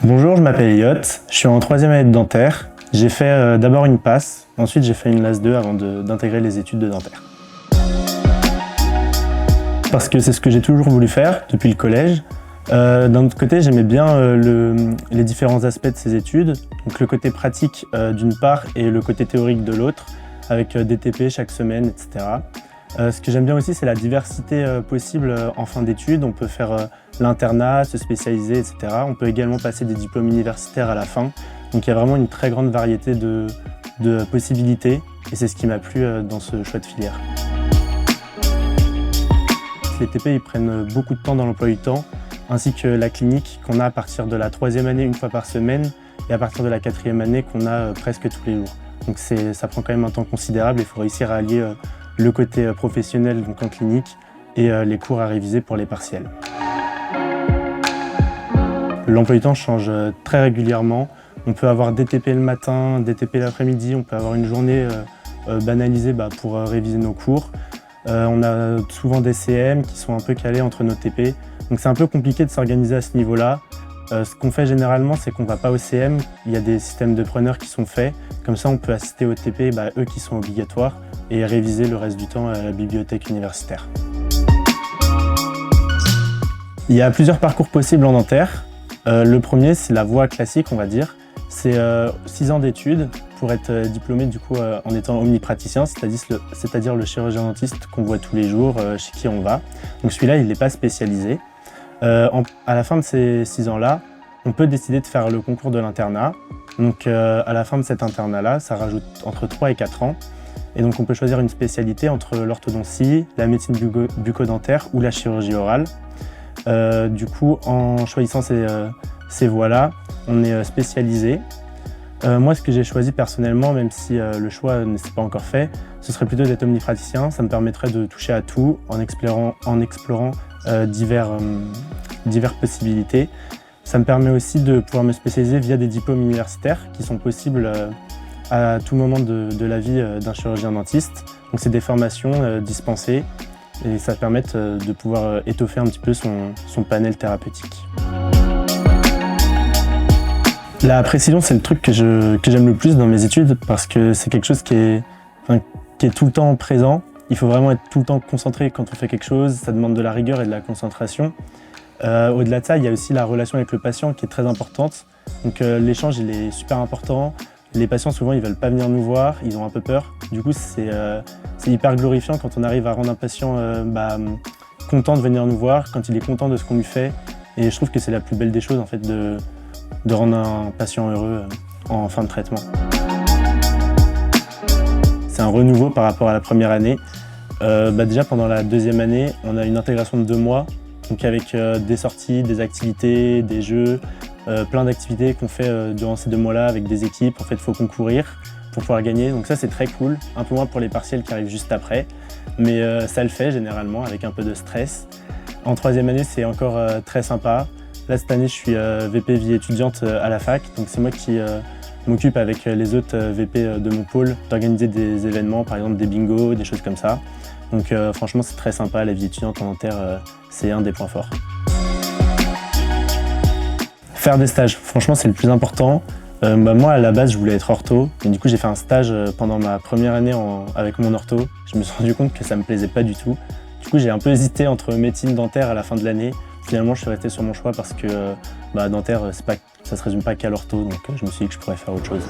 Bonjour, je m'appelle Elliot, je suis en 3e année de dentaire. J'ai fait d'abord une passe, ensuite j'ai fait une LAS 2 avant d'intégrer les études de dentaire. Parce que c'est ce que j'ai toujours voulu faire depuis le collège. D'un autre côté, j'aimais bien les différents aspects de ces études, donc le côté pratique d'une part et le côté théorique de l'autre, avec des TP chaque semaine, etc. Ce que j'aime bien aussi, c'est la diversité possible en fin d'études. On peut faire l'internat, se spécialiser, etc. On peut également passer des diplômes universitaires à la fin. Donc il y a vraiment une très grande variété de possibilités et c'est ce qui m'a plu dans ce choix de filière. Les TP ils prennent beaucoup de temps dans l'emploi du temps, ainsi que la clinique qu'on a à partir de la 3e année une fois par semaine et à partir de la 4e année qu'on a presque tous les jours. Donc ça prend quand même un temps considérable et il faut réussir à allier le côté professionnel donc en clinique et les cours à réviser pour les partiels. L'emploi du temps change très régulièrement. On peut avoir des TP le matin, des TP l'après-midi, on peut avoir une journée banalisée pour réviser nos cours. On a souvent des CM qui sont un peu calés entre nos TP. Donc c'est un peu compliqué de s'organiser à ce niveau-là. Ce qu'on fait généralement, c'est qu'on ne va pas au CM. Il y a des systèmes de preneurs qui sont faits. Comme ça, on peut assister aux TP, eux qui sont obligatoires, et réviser le reste du temps à la bibliothèque universitaire. Il y a plusieurs parcours possibles en dentaire. Le premier, c'est la voie classique, on va dire. C'est 6 ans d'études pour être diplômé du coup en étant omnipraticien, c'est-à-dire le chirurgien dentiste qu'on voit tous les jours, chez qui on va. Donc celui-là, il n'est pas spécialisé. À la fin de ces 6 ans-là, on peut décider de faire le concours de l'internat. Donc à la fin de cet internat-là, ça rajoute entre 3 et 4 ans. Et donc on peut choisir une spécialité entre l'orthodontie, la médecine bucco-dentaire ou la chirurgie orale. Du coup, en choisissant ces voies-là, on est spécialisé. Moi, ce que j'ai choisi personnellement, même si le choix ne s'est pas encore fait, ce serait plutôt d'être omnipraticien. Ça me permettrait de toucher à tout en explorant diverses possibilités. Ça me permet aussi de pouvoir me spécialiser via des diplômes universitaires qui sont possibles à tout moment de la vie d'un chirurgien dentiste. Donc c'est des formations dispensées et ça permet de pouvoir étoffer un petit peu son panel thérapeutique. La précision, c'est le truc que j'aime le plus dans mes études parce que c'est quelque chose qui est tout le temps présent. Il faut vraiment être tout le temps concentré quand on fait quelque chose, ça demande de la rigueur et de la concentration. Au-delà de ça, il y a aussi la relation avec le patient qui est très importante. Donc l'échange, il est super important. Les patients, souvent, ils veulent pas venir nous voir, ils ont un peu peur. Du coup, c'est hyper glorifiant quand on arrive à rendre un patient content de venir nous voir, quand il est content de ce qu'on lui fait. Et je trouve que c'est la plus belle des choses, en fait, de rendre un patient heureux en fin de traitement. C'est un renouveau par rapport à la première année. Déjà, pendant la 2e année, on a une intégration de 2 mois, donc avec des sorties, des activités, des jeux, plein d'activités qu'on fait durant ces 2 mois-là avec des équipes. En fait, il faut concourir pour pouvoir gagner. Donc ça, c'est très cool. Un peu moins pour les partiels qui arrivent juste après. Mais ça le fait généralement avec un peu de stress. En 3e année, c'est encore très sympa. Là, cette année, je suis VP vie étudiante à la fac. Donc c'est moi qui m'occupe avec les autres VP de mon pôle d'organiser des événements, par exemple des bingos, des choses comme ça. Donc franchement, c'est très sympa. La vie étudiante en dentaire, c'est un des points forts. Faire des stages, franchement, c'est le plus important. Moi, à la base, je voulais être ortho. Et du coup, j'ai fait un stage pendant ma première année avec mon ortho. Je me suis rendu compte que ça me plaisait pas du tout. Du coup, j'ai un peu hésité entre médecine dentaire à la fin de l'année. Finalement, je suis resté sur mon choix parce que dentaire, ça se résume pas qu'à l'ortho. Donc, je me suis dit que je pourrais faire autre chose.